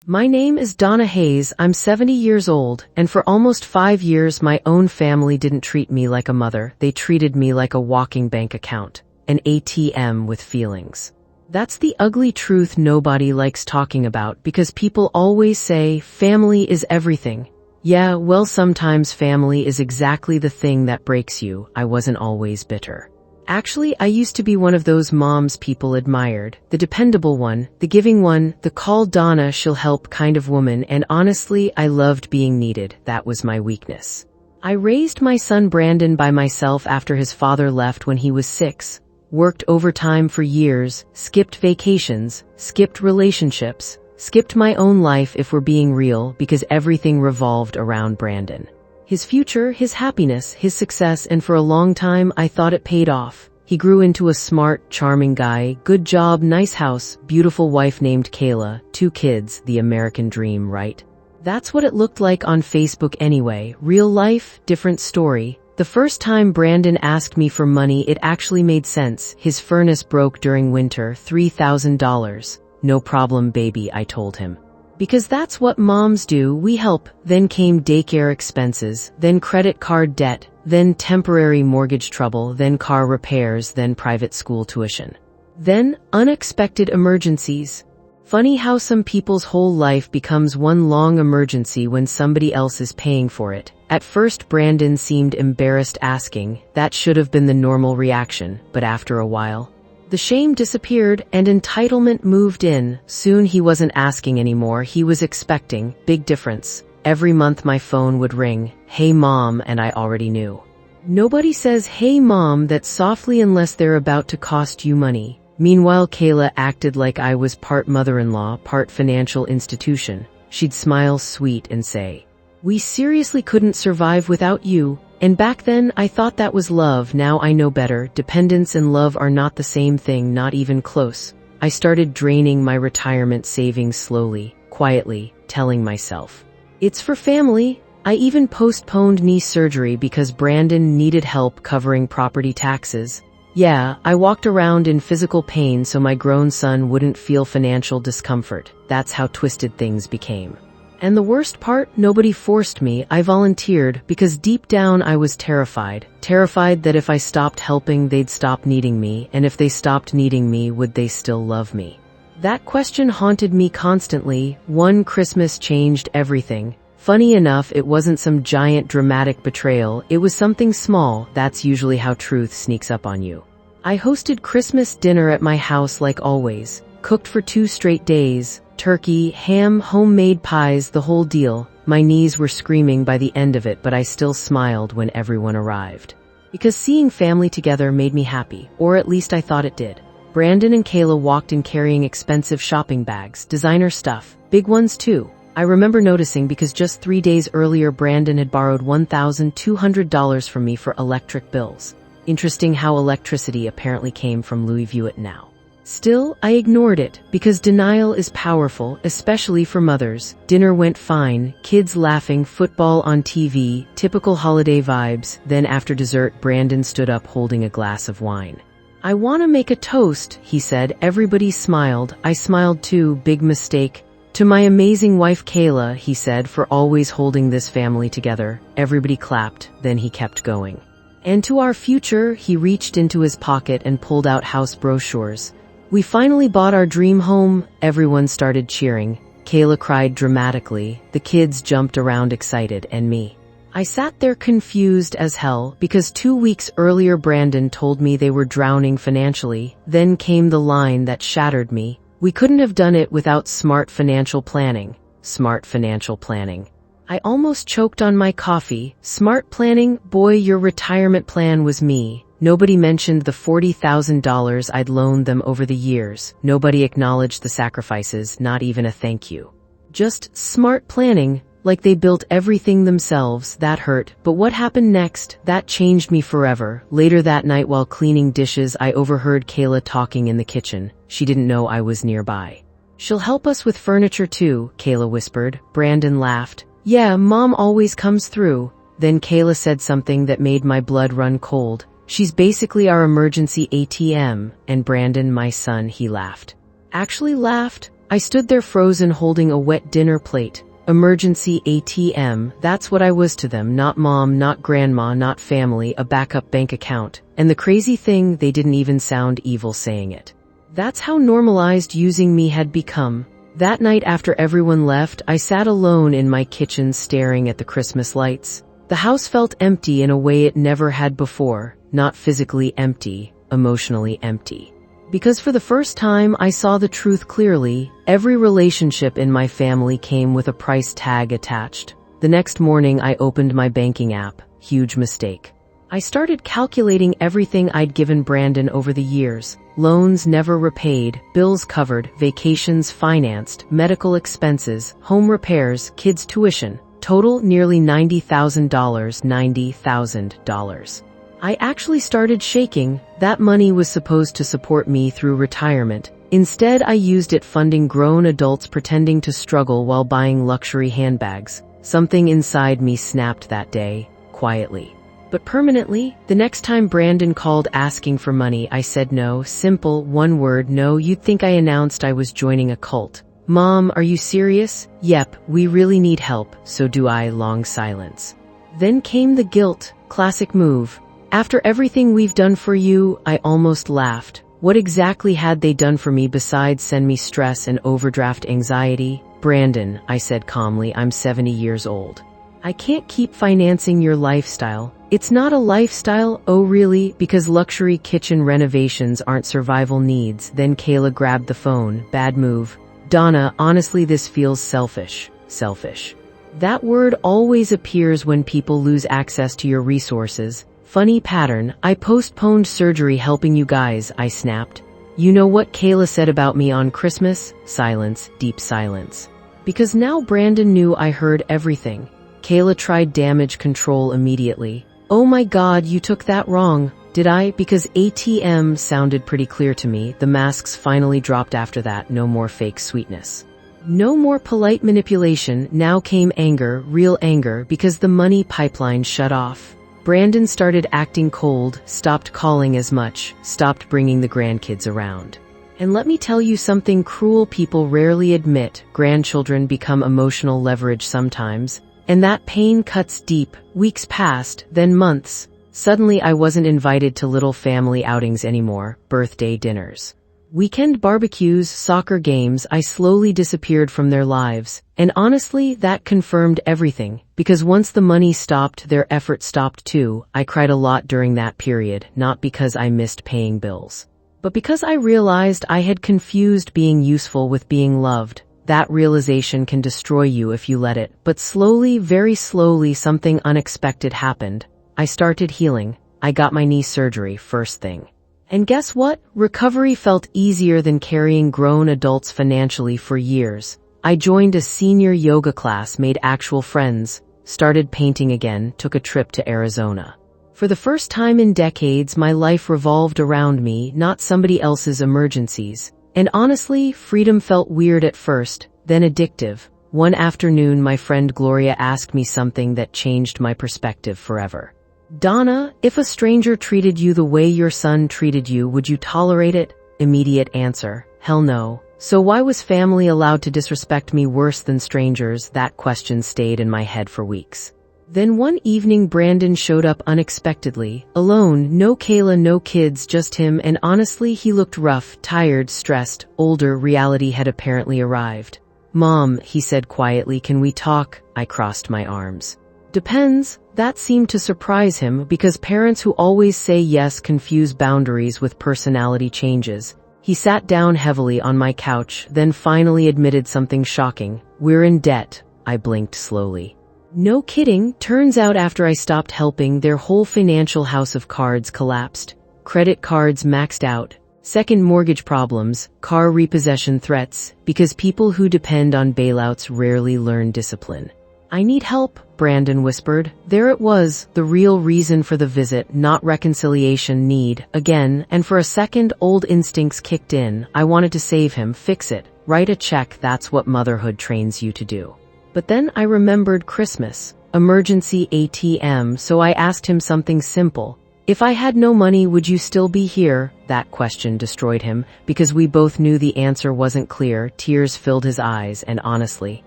My name is Donna Hayes, I'm 70 years old, and for almost 5 years my own family didn't treat me like a mother, they treated me like a walking bank account, an ATM with feelings. That's the ugly truth nobody likes talking about because people always say family is everything. Yeah, well sometimes family is exactly the thing that breaks you. I wasn't always bitter. Actually, I used to be one of those moms people admired, the dependable one, the giving one, the call Donna she'll help kind of woman, and honestly, I loved being needed. That was my weakness. I raised my son Brandon by myself after his father left when he was 6, worked overtime for years, skipped vacations, skipped relationships, skipped my own life if we're being real because everything revolved around Brandon. His future, his happiness, his success, and for a long time I thought it paid off. He grew into a smart, charming guy, good job, nice house, beautiful wife named Kayla, 2 kids, the American dream, right? That's what it looked like on Facebook anyway. Real life, different story. The first time Brandon asked me for money it actually made sense. His furnace broke during winter, $3,000. No problem baby, I told him. Because that's what moms do, we help. Then came daycare expenses, then credit card debt, then temporary mortgage trouble, then car repairs, then private school tuition. Then, unexpected emergencies. Funny how some people's whole life becomes one long emergency when somebody else is paying for it. At first Brandon seemed embarrassed asking, that should have been the normal reaction, but after a while, the shame disappeared and entitlement moved in. Soon he wasn't asking anymore, he was expecting. Big difference. Every month my phone would ring, "Hey mom," and I already knew. Nobody says "Hey mom" that softly unless they're about to cost you money. Meanwhile Kayla acted like I was part mother-in-law, part financial institution. She'd smile sweet and say, "We seriously couldn't survive without you." And back then, I thought that was love. Now I know better. Dependence and love are not the same thing, not even close. I started draining my retirement savings slowly, quietly, telling myself, it's for family. I even postponed knee surgery because Brandon needed help covering property taxes. Yeah, I walked around in physical pain so my grown son wouldn't feel financial discomfort. That's how twisted things became. And the worst part, nobody forced me, I volunteered, because deep down I was terrified. Terrified that if I stopped helping they'd stop needing me, and if they stopped needing me would they still love me? That question haunted me constantly. One Christmas changed everything. Funny enough, it wasn't some giant dramatic betrayal, it was something small. That's usually how truth sneaks up on you. I hosted Christmas dinner at my house like always, cooked for 2 straight days. Turkey, ham, homemade pies, the whole deal. My knees were screaming by the end of it, but I still smiled when everyone arrived. Because seeing family together made me happy, or at least I thought it did. Brandon and Kayla walked in carrying expensive shopping bags, designer stuff, big ones too. I remember noticing because just 3 days earlier Brandon had borrowed $1,200 from me for electric bills. Interesting how electricity apparently came from Louis Vuitton now. Still, I ignored it, because denial is powerful, especially for mothers. Dinner went fine, kids laughing, football on TV, typical holiday vibes. Then after dessert Brandon stood up holding a glass of wine. "I want to make a toast," he said. Everybody smiled. I smiled too. Big mistake. "To my amazing wife Kayla," he said, "for always holding this family together." Everybody clapped, then he kept going. "And to our future," he reached into his pocket and pulled out house brochures. "We finally bought our dream home." Everyone started cheering. Kayla cried dramatically. The kids jumped around excited, and me. I sat there confused as hell, because 2 weeks earlier Brandon told me they were drowning financially. Then came the line that shattered me. We couldn't have done it without smart financial planning. Smart financial planning. I almost choked on my coffee. Smart planning? Boy, your retirement plan was me. Nobody mentioned the $40,000 I'd loaned them over the years. Nobody acknowledged the sacrifices, not even a thank you. Just smart planning, like they built everything themselves. That hurt, but what happened next? That changed me forever. Later that night while cleaning dishes, I overheard Kayla talking in the kitchen. She didn't know I was nearby. "She'll help us with furniture too," Kayla whispered. Brandon laughed. "Yeah, Mom always comes through." Then Kayla said something that made my blood run cold. "She's basically our emergency ATM," and Brandon, my son, he laughed. Actually laughed, I stood there frozen holding a wet dinner plate. Emergency ATM, that's what I was to them, not mom, not grandma, not family, a backup bank account. And the crazy thing, they didn't even sound evil saying it. That's how normalized using me had become. That night after everyone left, I sat alone in my kitchen staring at the Christmas lights. The house felt empty in a way it never had before, not physically empty, emotionally empty. Because for the first time I saw the truth clearly, every relationship in my family came with a price tag attached. The next morning I opened my banking app. Huge mistake. I started calculating everything I'd given Brandon over the years. Loans never repaid, bills covered, vacations financed, medical expenses, home repairs, kids' tuition. Total nearly $90,000, $90,000. I actually started shaking. That money was supposed to support me through retirement. Instead, I used it funding grown adults pretending to struggle while buying luxury handbags. Something inside me snapped that day, quietly. But permanently, the next time Brandon called asking for money, I said no. Simple, one word, no. You'd think I announced I was joining a cult. Mom, are you serious? Yep, we really need help. So do I. Long silence. Then came the guilt. Classic move. After everything we've done for you, I almost laughed. What exactly had they done for me besides send me stress and overdraft anxiety? Brandon, I said calmly, I'm 70 years old. I can't keep financing your lifestyle. It's not a lifestyle, oh really? Because luxury kitchen renovations aren't survival needs. Then Kayla grabbed the phone. Bad move. Donna, honestly this feels selfish. Selfish. That word always appears when people lose access to your resources. Funny pattern. I postponed surgery helping you guys, I snapped. You know what Kayla said about me on Christmas? Silence, deep silence. Because now Brandon knew I heard everything. Kayla tried damage control immediately. Oh my God, you took that wrong. Did I? Because ATM sounded pretty clear to me. The masks finally dropped after that. No more fake sweetness. No more polite manipulation. Now came anger, real anger, because the money pipeline shut off. Brandon started acting cold, stopped calling as much, stopped bringing the grandkids around. And let me tell you something cruel people rarely admit. Grandchildren become emotional leverage sometimes. And that pain cuts deep. Weeks passed, then months. Suddenly I wasn't invited to little family outings anymore, birthday dinners. Weekend barbecues, soccer games, I slowly disappeared from their lives. And honestly, that confirmed everything. Because once the money stopped, their effort stopped too. I cried a lot during that period, not because I missed paying bills, but because I realized I had confused being useful with being loved. That realization can destroy you if you let it. But slowly, very slowly, something unexpected happened. I started healing. I got my knee surgery first thing. And guess what? Recovery felt easier than carrying grown adults financially for years. I joined a senior yoga class, made actual friends, started painting again, took a trip to Arizona. For the first time in decades, my life revolved around me, not somebody else's emergencies. And honestly, freedom felt weird at first, then addictive. One afternoon, my friend Gloria asked me something that changed my perspective forever. Donna, if a stranger treated you the way your son treated you, would you tolerate it? Immediate answer, hell no. So why was family allowed to disrespect me worse than strangers? That question stayed in my head for weeks. Then one evening Brandon showed up unexpectedly, alone, no Kayla, no kids, just him, and honestly he looked rough, tired, stressed, older. Reality had apparently arrived. Mom, he said quietly, can we talk? I crossed my arms. Depends. That seemed to surprise him because parents who always say yes confuse boundaries with personality changes. He sat down heavily on my couch, then finally admitted something shocking. We're in debt. I blinked slowly. No kidding, turns out after I stopped helping, their whole financial house of cards collapsed. Credit cards maxed out. Second mortgage problems, car repossession threats, because people who depend on bailouts rarely learn discipline. I need help, Brandon whispered. There it was, the real reason for the visit, not reconciliation, need, again, and for a second old instincts kicked in. I wanted to save him, fix it, write a check. That's what motherhood trains you to do. But then I remembered Christmas, emergency ATM, so I asked him something simple. If I had no money, would you still be here? That question destroyed him, because we both knew the answer wasn't clear. Tears filled his eyes, and honestly,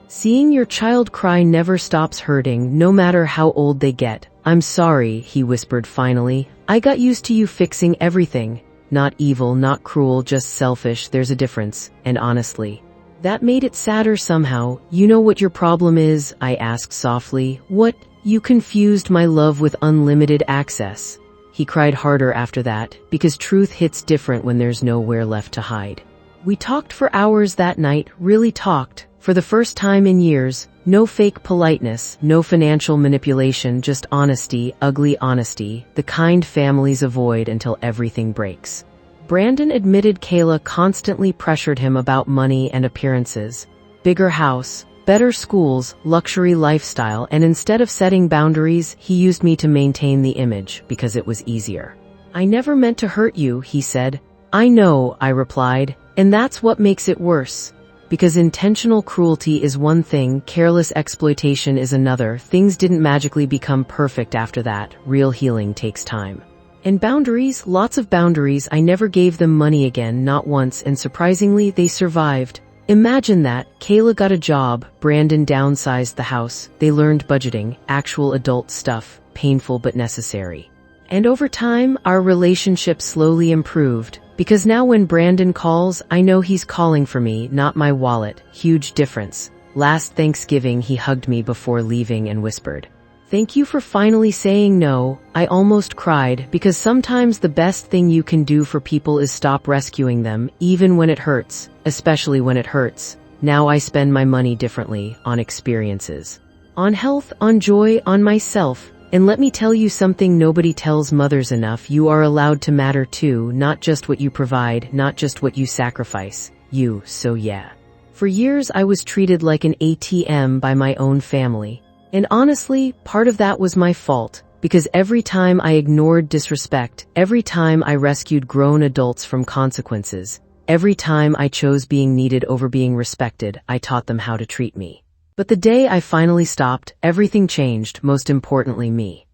seeing your child cry never stops hurting, no matter how old they get. I'm sorry, he whispered finally. I got used to you fixing everything. Not evil, not cruel, just selfish. There's a difference. And honestly, that made it sadder somehow. You know what your problem is? I asked softly. What? You confused my love with unlimited access. He cried harder after that, because truth hits different when there's nowhere left to hide. We talked for hours that night, really talked. For the first time in years, no fake politeness, no financial manipulation, just honesty, ugly honesty, the kind families avoid until everything breaks. Brandon admitted Kayla constantly pressured him about money and appearances. Bigger house, better schools, luxury lifestyle, and instead of setting boundaries, he used me to maintain the image because it was easier. I never meant to hurt you, he said. I know, I replied, and that's what makes it worse. Because intentional cruelty is one thing, careless exploitation is another. Things didn't magically become perfect after that. Real healing takes time. And boundaries, lots of boundaries. I never gave them money again, not once, and surprisingly, they survived. Imagine that. Kayla got a job, Brandon downsized the house, they learned budgeting, actual adult stuff, painful but necessary. And over time, our relationship slowly improved. Because now when Brandon calls, I know he's calling for me, not my wallet. Huge difference. Last Thanksgiving, he hugged me before leaving and whispered, "Thank you for finally saying no." I almost cried, because sometimes the best thing you can do for people is stop rescuing them, even when it hurts, especially when it hurts. Now I spend my money differently, on experiences. On health, on joy, on myself. And let me tell you something nobody tells mothers enough. You are allowed to matter too, not just what you provide, not just what you sacrifice. You, so yeah. For years I was treated like an ATM by my own family. And honestly, part of that was my fault, because every time I ignored disrespect, every time I rescued grown adults from consequences, every time I chose being needed over being respected, I taught them how to treat me. But the day I finally stopped, everything changed, most importantly me.